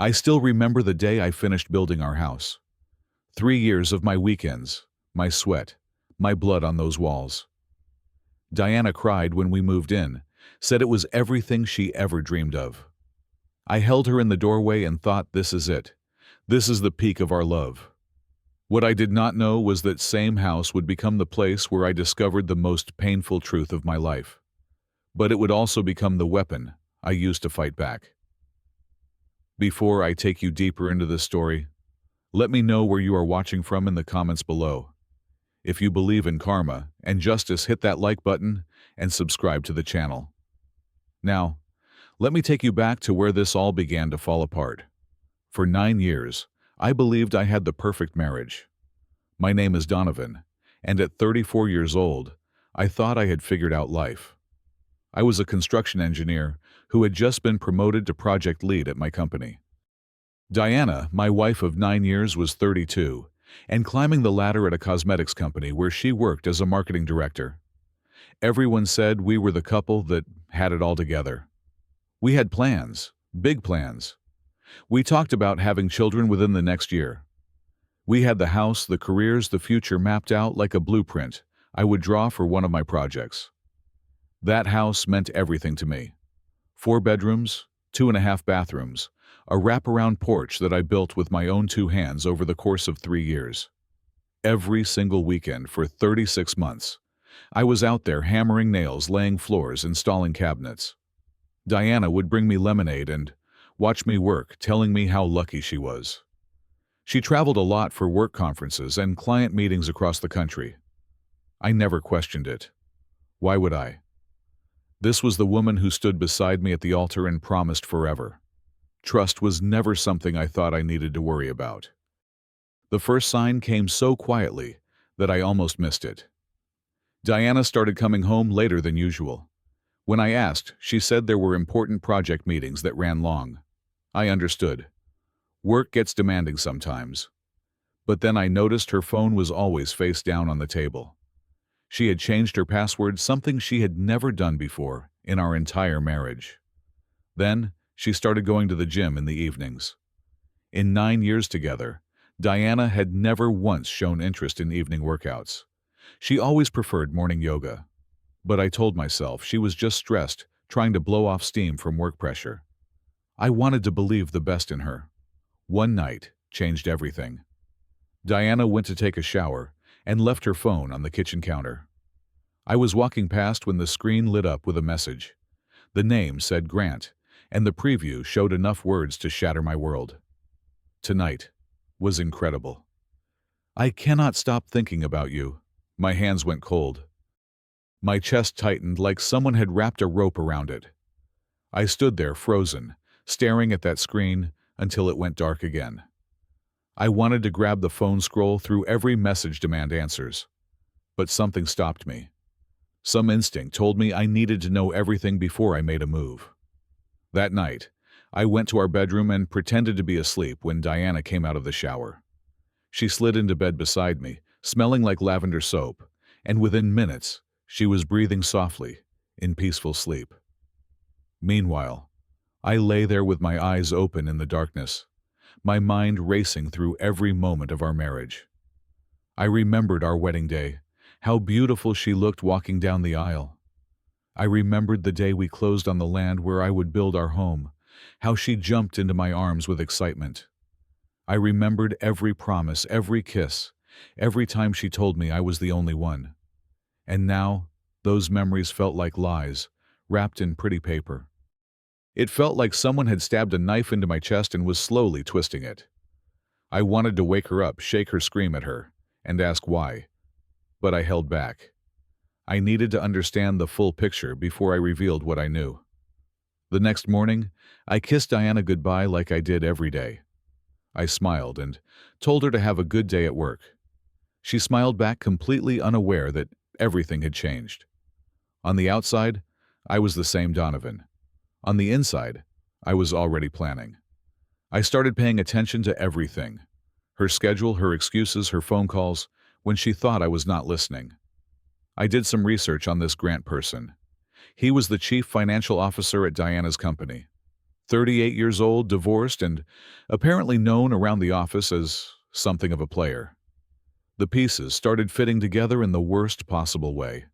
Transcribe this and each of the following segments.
I still remember the day I finished building our house. 3 years of my weekends, my sweat, my blood on those walls. Diana cried when we moved in, said it was everything she ever dreamed of. I held her in the doorway and thought, this is it. This is the peak of our love. What I did not know was that same house would become the place where I discovered the most painful truth of my life. But it would also become the weapon I used to fight back. Before I take you deeper into this story, let me know where you are watching from in the comments below. If you believe in karma and justice, hit that like button and subscribe to the channel. Now, let me take you back to where this all began to fall apart. For 9 years, I believed I had the perfect marriage. My name is Donovan, and at 34 years old, I thought I had figured out life. I was a construction engineer who had just been promoted to project lead at my company. Diana, my wife of 9 years, was 32 and climbing the ladder at a cosmetics company where she worked as a marketing director. Everyone said we were the couple that had it all together. We had plans, big plans. We talked about having children within the next year. We had the house, the careers, the future mapped out like a blueprint I would draw for one of my projects. That house meant everything to me. 4 bedrooms, 2.5 bathrooms, a wraparound porch that I built with my own 2 hands over the course of 3 years. Every single weekend for 36 months, I was out there hammering nails, laying floors, installing cabinets. Diana would bring me lemonade and watch me work, telling me how lucky she was. She traveled a lot for work conferences and client meetings across the country. I never questioned it. Why would I? This was the woman who stood beside me at the altar and promised forever. Trust was never something I thought I needed to worry about. The first sign came so quietly that I almost missed it. Diana started coming home later than usual. When I asked, she said there were important project meetings that ran long. I understood. Work gets demanding sometimes. But then I noticed her phone was always face down on the table. She had changed her password, something she had never done before in our entire marriage. Then, she started going to the gym in the evenings. In 9 years together, Diana had never once shown interest in evening workouts. She always preferred morning yoga. But I told myself she was just stressed, trying to blow off steam from work pressure. I wanted to believe the best in her. One night changed everything. Diana went to take a shower and left her phone on the kitchen counter. I was walking past when the screen lit up with a message. The name said Grant, and the preview showed enough words to shatter my world. Tonight was incredible. I cannot stop thinking about you. My hands went cold. My chest tightened like someone had wrapped a rope around it. I stood there frozen, staring at that screen until it went dark again. I wanted to grab the phone, scroll through every message, demand answers. But something stopped me. Some instinct told me I needed to know everything before I made a move. That night, I went to our bedroom and pretended to be asleep when Diana came out of the shower. She slid into bed beside me, smelling like lavender soap, and within minutes, she was breathing softly, in peaceful sleep. Meanwhile, I lay there with my eyes open in the darkness, my mind racing through every moment of our marriage. I remembered our wedding day, how beautiful she looked walking down the aisle. I remembered the day we closed on the land where I would build our home, how she jumped into my arms with excitement. I remembered every promise, every kiss, every time she told me I was the only one. And now, those memories felt like lies, wrapped in pretty paper. It felt like someone had stabbed a knife into my chest and was slowly twisting it. I wanted to wake her up, shake her, scream at her, and ask why. But I held back. I needed to understand the full picture before I revealed what I knew. The next morning, I kissed Diana goodbye like I did every day. I smiled and told her to have a good day at work. She smiled back, completely unaware that everything had changed. On the outside, I was the same Donovan. On the inside, I was already planning. I started paying attention to everything. Her schedule, her excuses, her phone calls, when she thought I was not listening. I did some research on this Grant person. He was the chief financial officer at Diana's company. 38 years old, divorced, and apparently known around the office as something of a player. The pieces started fitting together in the worst possible way.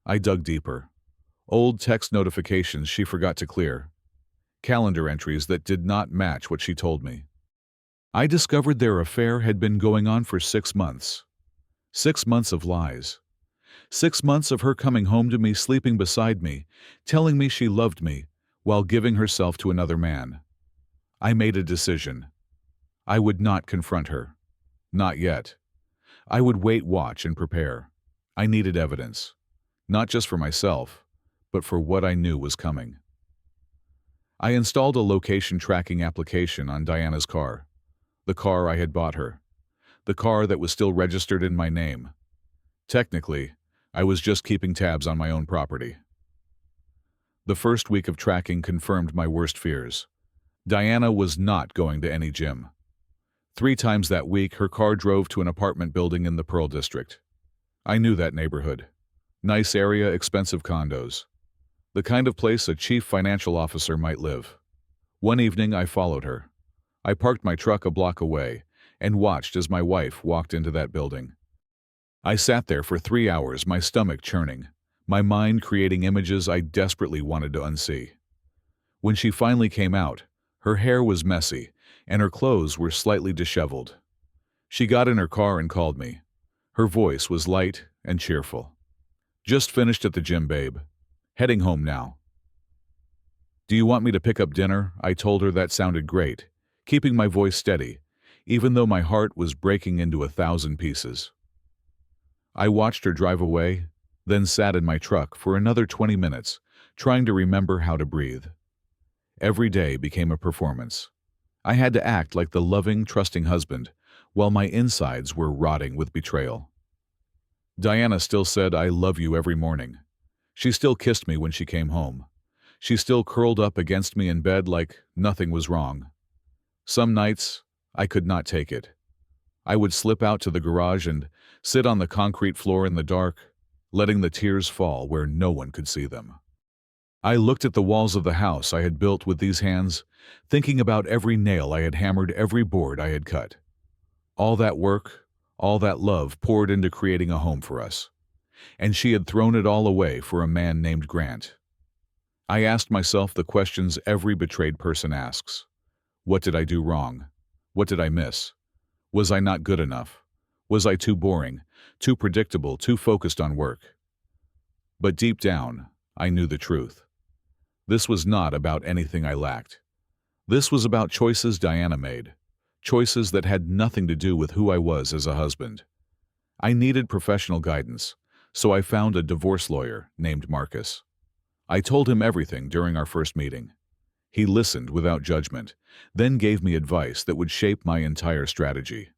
I dug deeper. Old text notifications she forgot to clear. Calendar entries that did not match what she told me. I discovered their affair had been going on for 6 months. 6 months of lies. 6 months of her coming home to me, sleeping beside me, telling me she loved me, while giving herself to another man. I made a decision. I would not confront her. Not yet. I would wait, watch, and prepare. I needed evidence. Not just for myself, but for what I knew was coming. I installed a location tracking application on Diana's car. The car I had bought her. The car that was still registered in my name. Technically, I was just keeping tabs on my own property. The first week of tracking confirmed my worst fears. Diana was not going to any gym. 3 times that week, her car drove to an apartment building in the Pearl District. I knew that neighborhood. Nice area, expensive condos. The kind of place a chief financial officer might live. One evening, I followed her. I parked my truck a block away and watched as my wife walked into that building. I sat there for 3 hours, my stomach churning, my mind creating images I desperately wanted to unsee. When she finally came out, her hair was messy and her clothes were slightly disheveled. She got in her car and called me. Her voice was light and cheerful. "Just finished at the gym, babe. Heading home now." "Do you want me to pick up dinner?" I told her. That sounded great, keeping my voice steady, even though my heart was breaking into 1,000 pieces. I watched her drive away, then sat in my truck for another 20 minutes, trying to remember how to breathe. Every day became a performance. I had to act like the loving, trusting husband, while my insides were rotting with betrayal. Diana still said, "I love you" every morning. She still kissed me when she came home. She still curled up against me in bed like nothing was wrong. Some nights, I could not take it. I would slip out to the garage and sit on the concrete floor in the dark, letting the tears fall where no one could see them. I looked at the walls of the house I had built with these hands, thinking about every nail I had hammered, every board I had cut. All that work, all that love poured into creating a home for us. And she had thrown it all away for a man named Grant. I asked myself the questions every betrayed person asks. What did I do wrong? What did I miss? Was I not good enough? Was I too boring, too predictable, too focused on work? But deep down, I knew the truth. This was not about anything I lacked. This was about choices Diana made, choices that had nothing to do with who I was as a husband. I needed professional guidance, so I found a divorce lawyer named Marcus. I told him everything during our first meeting. He listened without judgment, then gave me advice that would shape my entire strategy.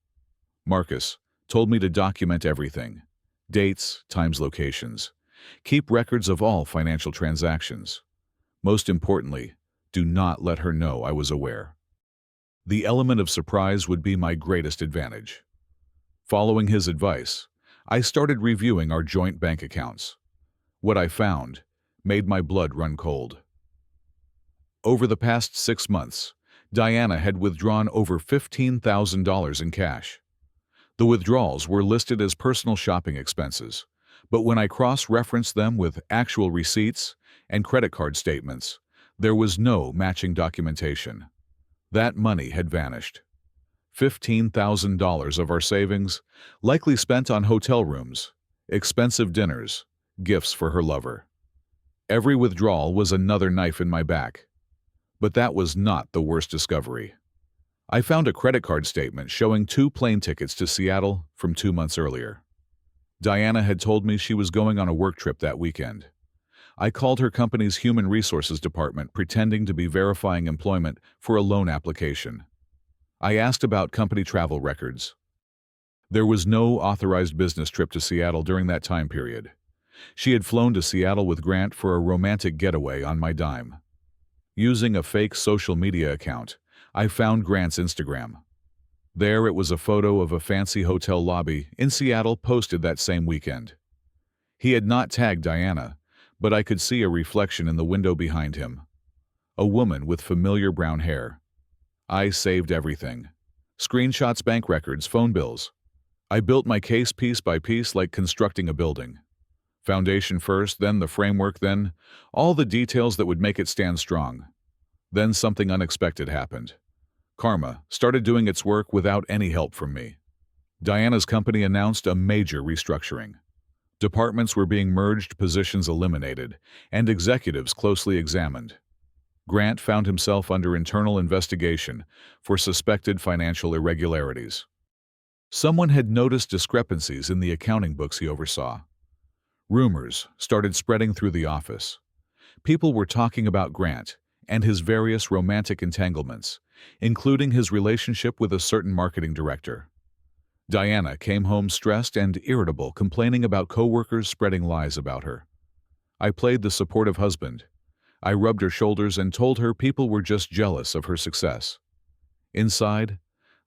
Marcus told me to document everything: dates, times, locations. Keep records of all financial transactions. Most importantly, do not let her know I was aware. The element of surprise would be my greatest advantage. Following his advice, I started reviewing our joint bank accounts. What I found made my blood run cold. Over the past 6 months, Diana had withdrawn over $15,000 in cash. The withdrawals were listed as personal shopping expenses, but when I cross-referenced them with actual receipts and credit card statements, there was no matching documentation. That money had vanished. $15,000 of our savings, likely spent on hotel rooms, expensive dinners, gifts for her lover. Every withdrawal was another knife in my back. But that was not the worst discovery. I found a credit card statement showing 2 plane tickets to Seattle from 2 months earlier. Diana had told me she was going on a work trip that weekend. I called her company's human resources department, pretending to be verifying employment for a loan application. I asked about company travel records. There was no authorized business trip to Seattle during that time period. She had flown to Seattle with Grant for a romantic getaway on my dime. Using a fake social media account, I found Grant's Instagram. There it was a photo of a fancy hotel lobby in Seattle posted that same weekend. He had not tagged Diana, but I could see a reflection in the window behind him. A woman with familiar brown hair. I saved everything. Screenshots, bank records, phone bills. I built my case piece by piece like constructing a building. Foundation first, then the framework, then all the details that would make it stand strong. Then something unexpected happened. Karma started doing its work without any help from me. Diana's company announced a major restructuring. Departments were being merged, positions eliminated, and executives closely examined. Grant found himself under internal investigation for suspected financial irregularities. Someone had noticed discrepancies in the accounting books he oversaw. Rumors started spreading through the office. People were talking about Grant and his various romantic entanglements, including his relationship with a certain marketing director. Diana came home stressed and irritable, complaining about coworkers spreading lies about her. I played the supportive husband. I rubbed her shoulders and told her people were just jealous of her success. Inside,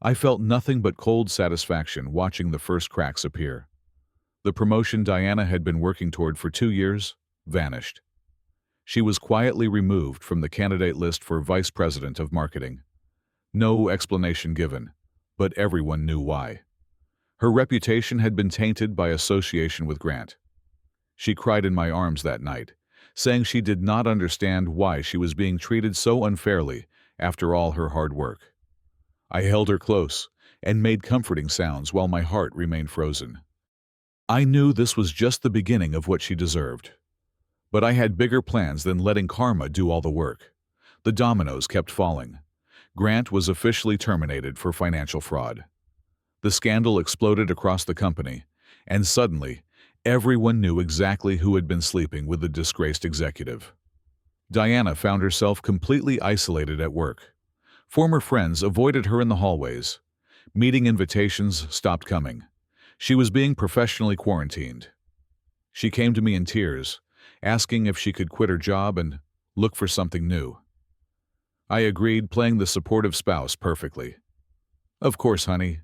I felt nothing but cold satisfaction watching the first cracks appear. The promotion Diana had been working toward for 2 years vanished. She was quietly removed from the candidate list for vice president of marketing. No explanation given, but everyone knew why. Her reputation had been tainted by association with Grant. She cried in my arms that night, saying she did not understand why she was being treated so unfairly after all her hard work. I held her close and made comforting sounds while my heart remained frozen. I knew this was just the beginning of what she deserved. But I had bigger plans than letting karma do all the work. The dominoes kept falling. Grant was officially terminated for financial fraud. The scandal exploded across the company, and suddenly, everyone knew exactly who had been sleeping with the disgraced executive. Diana found herself completely isolated at work. Former friends avoided her in the hallways. Meeting invitations stopped coming. She was being professionally quarantined. She came to me in tears, asking if she could quit her job and look for something new. I agreed, playing the supportive spouse perfectly. Of course, honey.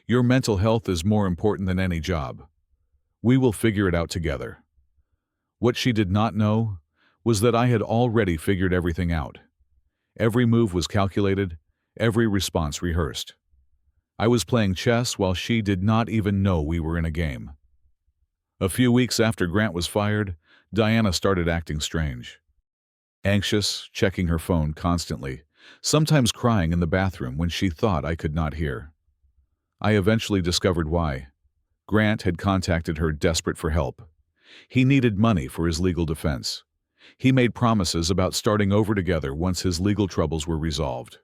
Your mental health is more important than any job. We will figure it out together. What she did not know was that I had already figured everything out. Every move was calculated, every response rehearsed. I was playing chess while she did not even know we were in a game. A few weeks after Grant was fired, Diana started acting strange. Anxious, checking her phone constantly, sometimes crying in the bathroom when she thought I could not hear. I eventually discovered why. Grant had contacted her desperate for help. He needed money for his legal defense. He made promises about starting over together once his legal troubles were resolved.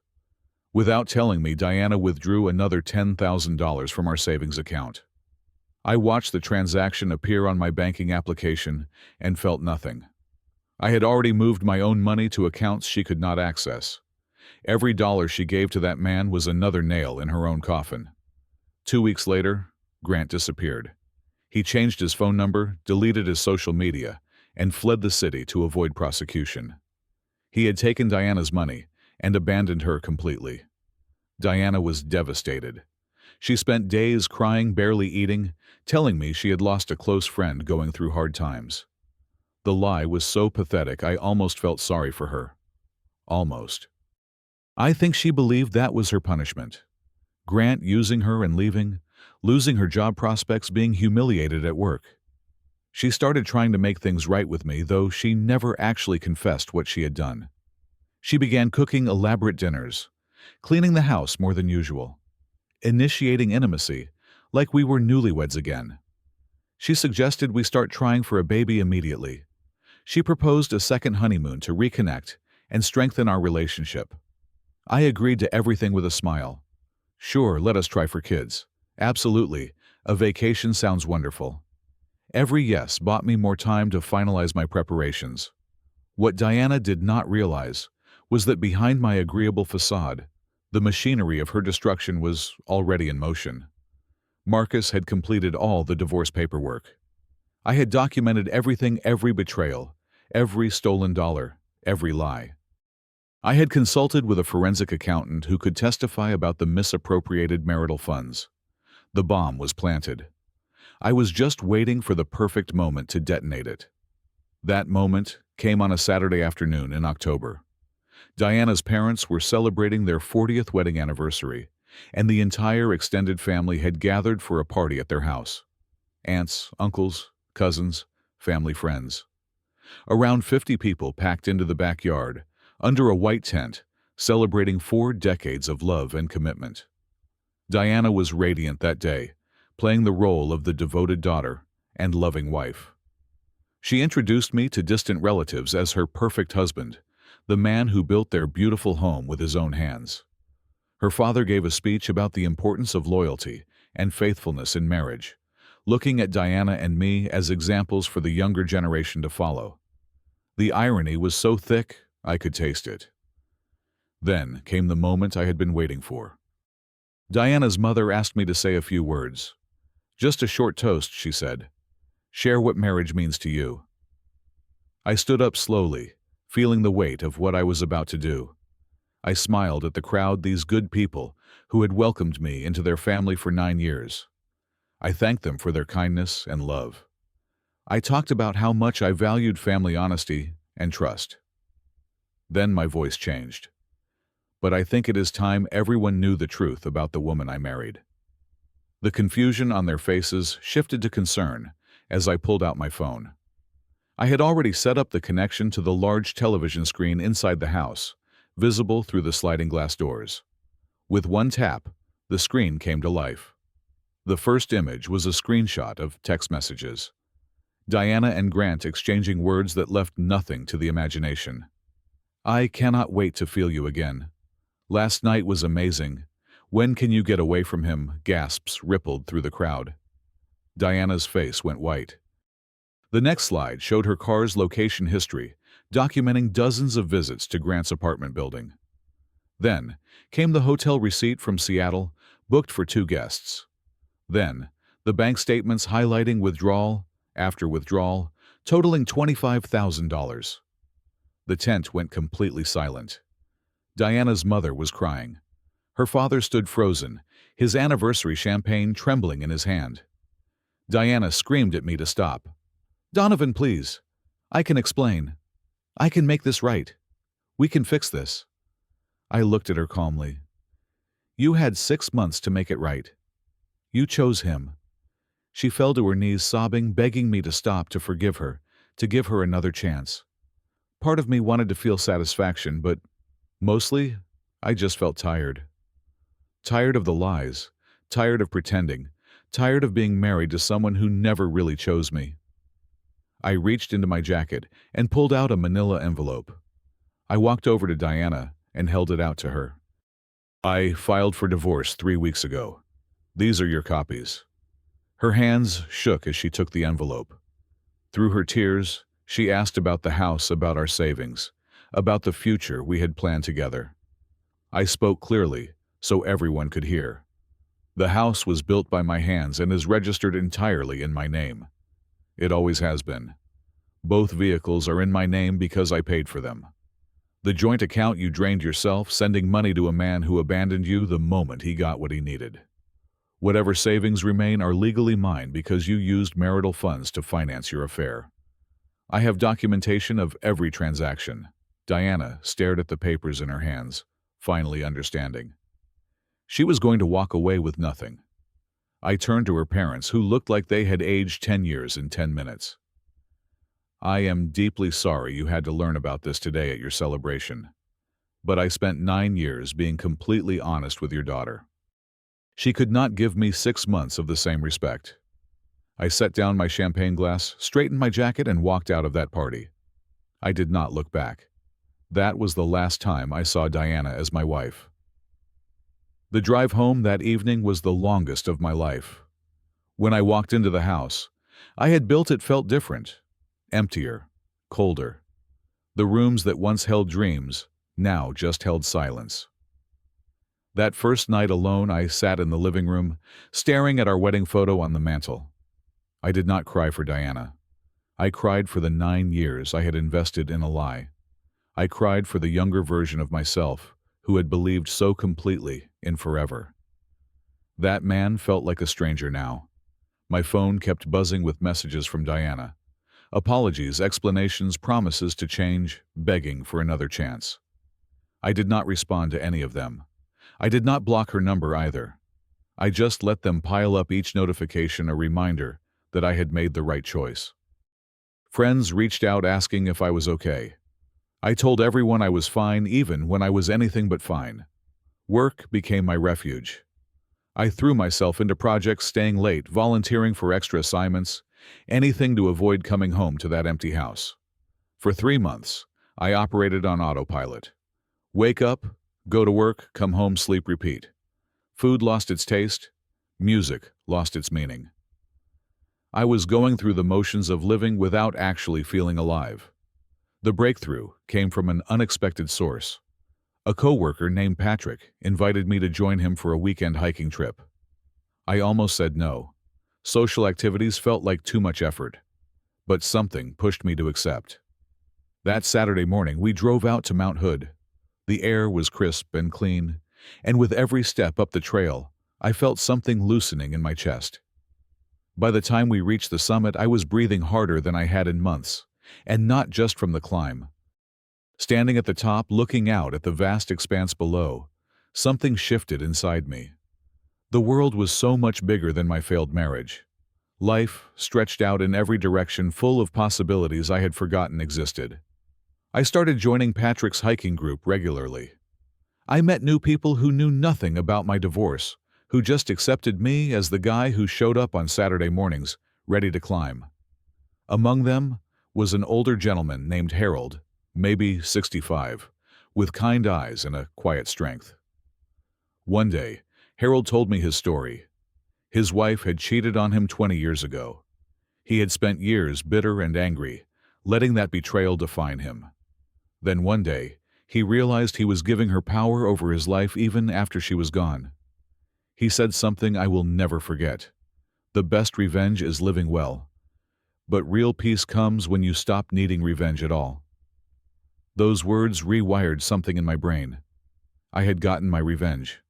Without telling me, Diana withdrew another $10,000 from our savings account. I watched the transaction appear on my banking application and felt nothing. I had already moved my own money to accounts she could not access. Every dollar she gave to that man was another nail in her own coffin. 2 weeks later, Grant disappeared. He changed his phone number, deleted his social media, and fled the city to avoid prosecution. He had taken Diana's money and abandoned her completely. Diana was devastated. She spent days crying, barely eating, telling me she had lost a close friend going through hard times. The lie was so pathetic I almost felt sorry for her. Almost. I think she believed that was her punishment. Grant using her and leaving, losing her job prospects, being humiliated at work. She started trying to make things right with me, though she never actually confessed what she had done. She began cooking elaborate dinners, cleaning the house more than usual, initiating intimacy like we were newlyweds again. She suggested we start trying for a baby immediately. She proposed a second honeymoon to reconnect and strengthen our relationship. I agreed to everything with a smile. Sure, let us try for kids. Absolutely, a vacation sounds wonderful. Every yes bought me more time to finalize my preparations. What Diana did not realize was that behind my agreeable facade, the machinery of her destruction was already in motion. Marcus had completed all the divorce paperwork. I had documented everything, every betrayal, every stolen dollar, every lie. I had consulted with a forensic accountant who could testify about the misappropriated marital funds. The bomb was planted. I was just waiting for the perfect moment to detonate it. That moment came on a Saturday afternoon in October. Diana's parents were celebrating their 40th wedding anniversary, and the entire extended family had gathered for a party at their house. Aunts, uncles, cousins, family friends. Around 50 people packed into the backyard, under a white tent, celebrating 4 decades of love and commitment. Diana was radiant that day, playing the role of the devoted daughter and loving wife. She introduced me to distant relatives as her perfect husband, the man who built their beautiful home with his own hands. Her father gave a speech about the importance of loyalty and faithfulness in marriage, looking at Diana and me as examples for the younger generation to follow. The irony was so thick, I could taste it. Then came the moment I had been waiting for. Diana's mother asked me to say a few words. Just a short toast, she said. Share what marriage means to you. I stood up slowly, feeling the weight of what I was about to do. I smiled at the crowd, these good people who had welcomed me into their family for 9 years. I thanked them for their kindness and love. I talked about how much I valued family honesty and trust. Then my voice changed. But I think it is time everyone knew the truth about the woman I married. The confusion on their faces shifted to concern as I pulled out my phone. I had already set up the connection to the large television screen inside the house, visible through the sliding glass doors. With one tap, the screen came to life. The first image was a screenshot of text messages. Diana and Grant exchanging words that left nothing to the imagination. I cannot wait to feel you again. Last night was amazing. When can you get away from him? Gasps rippled through the crowd. Diana's face went white. The next slide showed her car's location history, documenting dozens of visits to Grant's apartment building. Then came the hotel receipt from Seattle, booked for 2 guests. Then, the bank statements highlighting withdrawal after withdrawal, totaling $25,000. The tent went completely silent. Diana's mother was crying. Her father stood frozen, his anniversary champagne trembling in his hand. Diana screamed at me to stop. Donovan, please. I can explain. I can make this right. We can fix this. I looked at her calmly. You had 6 months to make it right. You chose him. She fell to her knees sobbing, begging me to stop, to forgive her, to give her another chance. Part of me wanted to feel satisfaction, but mostly, I just felt tired. Tired of the lies, tired of pretending, tired of being married to someone who never really chose me. I reached into my jacket and pulled out a manila envelope. I walked over to Diana and held it out to her. I filed for divorce 3 weeks ago. These are your copies. Her hands shook as she took the envelope. Through her tears, she asked about the house, about our savings, about the future we had planned together. I spoke clearly, so everyone could hear. The house was built by my hands and is registered entirely in my name. It always has been. Both vehicles are in my name because I paid for them. The joint account you drained yourself, sending money to a man who abandoned you the moment he got what he needed. Whatever savings remain are legally mine because you used marital funds to finance your affair. I have documentation of every transaction. Diana stared at the papers in her hands, finally understanding. She was going to walk away with nothing. I turned to her parents, who looked like they had aged 10 years in 10 minutes. I am deeply sorry you had to learn about this today at your celebration, but I spent 9 years being completely honest with your daughter. She could not give me 6 months of the same respect. I set down my champagne glass, straightened my jacket, and walked out of that party. I did not look back. That was the last time I saw Diana as my wife. The drive home that evening was the longest of my life. When I walked into the house, I had built it felt different, emptier, colder. The rooms that once held dreams now just held silence. That first night alone, I sat in the living room, staring at our wedding photo on the mantel. I did not cry for Diana. I cried for the 9 years I had invested in a lie. I cried for the younger version of myself, who had believed so completely in forever. That man felt like a stranger now. My phone kept buzzing with messages from Diana. Apologies, explanations, promises to change, begging for another chance. I did not respond to any of them. I did not block her number either. I just let them pile up, each notification a reminder that I had made the right choice. Friends reached out asking if I was okay. I told everyone I was fine, even when I was anything but fine. Work became my refuge. I threw myself into projects, staying late, volunteering for extra assignments, anything to avoid coming home to that empty house. For 3 months, I operated on autopilot. Wake up, go to work, come home, sleep, repeat. Food lost its taste. Music lost its meaning. I was going through the motions of living without actually feeling alive. The breakthrough came from an unexpected source. A coworker named Patrick invited me to join him for a weekend hiking trip. I almost said no. Social activities felt like too much effort. But something pushed me to accept. That Saturday morning, we drove out to Mount Hood. The air was crisp and clean, and with every step up the trail, I felt something loosening in my chest. By the time we reached the summit, I was breathing harder than I had in months, and not just from the climb. Standing at the top, looking out at the vast expanse below, something shifted inside me. The world was so much bigger than my failed marriage. Life stretched out in every direction, full of possibilities I had forgotten existed. I started joining Patrick's hiking group regularly. I met new people who knew nothing about my divorce, who just accepted me as the guy who showed up on Saturday mornings, ready to climb. Among them was an older gentleman named Harold, maybe 65, with kind eyes and a quiet strength. One day, Harold told me his story. His wife had cheated on him 20 years ago. He had spent years bitter and angry, letting that betrayal define him. Then one day, he realized he was giving her power over his life even after she was gone. He said something I will never forget. The best revenge is living well. But real peace comes when you stop needing revenge at all. Those words rewired something in my brain. I had gotten my revenge.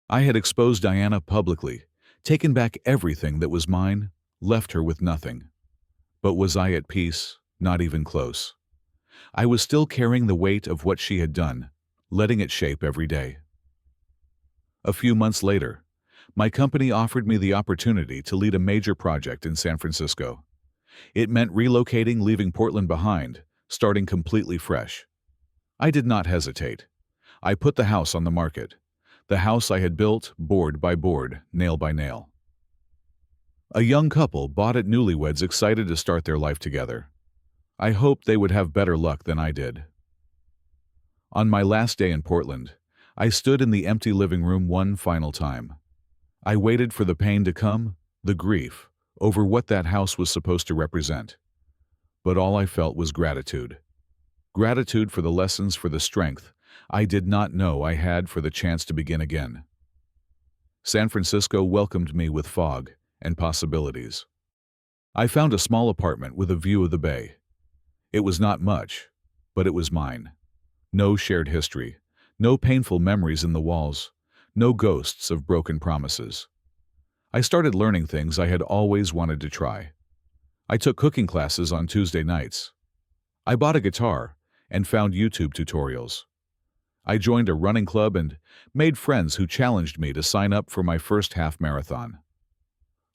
I had exposed Diana publicly, taken back everything that was mine, left her with nothing. But was I at peace? Not even close. I was still carrying the weight of what she had done, letting it shape every day. A few months later, my company offered me the opportunity to lead a major project in San Francisco. It meant relocating, leaving Portland behind, starting completely fresh. I did not hesitate. I put the house on the market. The house I had built, board by board, nail by nail. A young couple bought it, newlyweds excited to start their life together. I hoped they would have better luck than I did. On my last day in Portland, I stood in the empty living room one final time. I waited for the pain to come, the grief, over what that house was supposed to represent. But all I felt was gratitude. Gratitude for the lessons, for the strength I did not know I had, for the chance to begin again. San Francisco welcomed me with fog and possibilities. I found a small apartment with a view of the bay. It was not much, but it was mine. No shared history, no painful memories in the walls, no ghosts of broken promises. I started learning things I had always wanted to try. I took cooking classes on Tuesday nights. I bought a guitar and found YouTube tutorials. I joined a running club and made friends who challenged me to sign up for my first half marathon.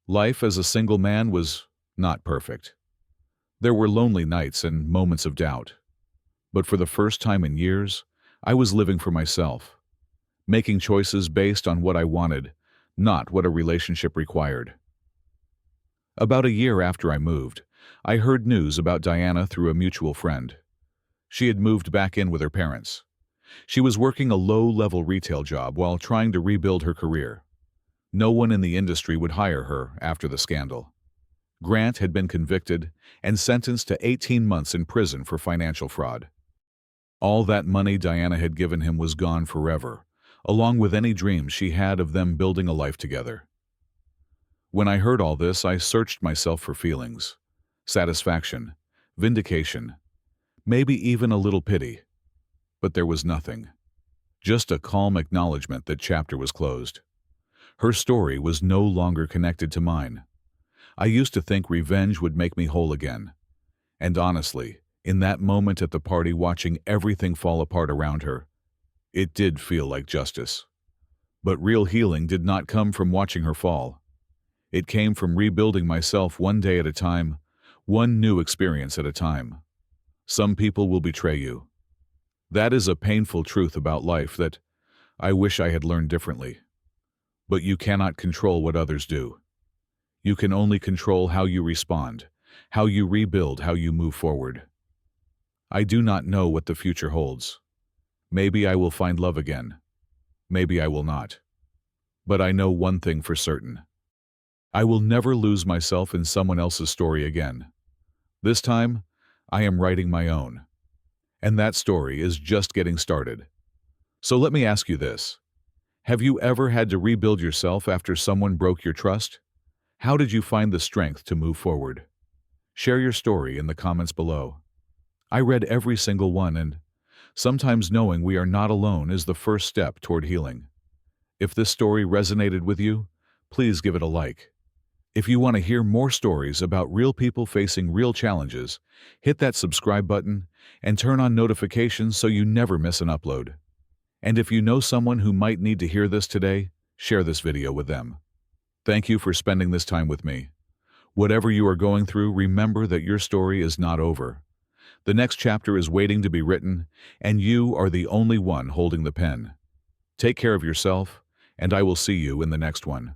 Life as a single man was not perfect. There were lonely nights and moments of doubt. But for the first time in years, I was living for myself, making choices based on what I wanted, not what a relationship required. About a year after I moved, I heard news about Diana through a mutual friend. She had moved back in with her parents. She was working a low-level retail job while trying to rebuild her career. No one in the industry would hire her after the scandal. Grant had been convicted and sentenced to 18 months in prison for financial fraud. All that money Diana had given him was gone forever, along with any dreams she had of them building a life together. When I heard all this, I searched myself for feelings, satisfaction, vindication, maybe even a little pity. But there was nothing. Just a calm acknowledgement that chapter was closed. Her story was no longer connected to mine. I used to think revenge would make me whole again. And honestly, in that moment at the party, watching everything fall apart around her, It did feel like justice. But real healing did not come from watching her fall. It came from rebuilding myself one day at a time, one new experience at a time. Some people will betray you. That is a painful truth about life that I wish I had learned differently. But you cannot control what others do. You can only control how you respond, how you rebuild, how you move forward. I do not know what the future holds. Maybe I will find love again. Maybe I will not. But I know one thing for certain. I will never lose myself in someone else's story again. This time, I am writing my own. And that story is just getting started. So let me ask you this. Have you ever had to rebuild yourself after someone broke your trust? How did you find the strength to move forward? Share your story in the comments below. I read every single one, and sometimes knowing we are not alone is the first step toward healing. If this story resonated with you, please give it a like. If you want to hear more stories about real people facing real challenges, hit that subscribe button and turn on notifications so you never miss an upload. And if you know someone who might need to hear this today, share this video with them. Thank you for spending this time with me. Whatever you are going through, remember that your story is not over. The next chapter is waiting to be written, and you are the only one holding the pen. Take care of yourself, and I will see you in the next one.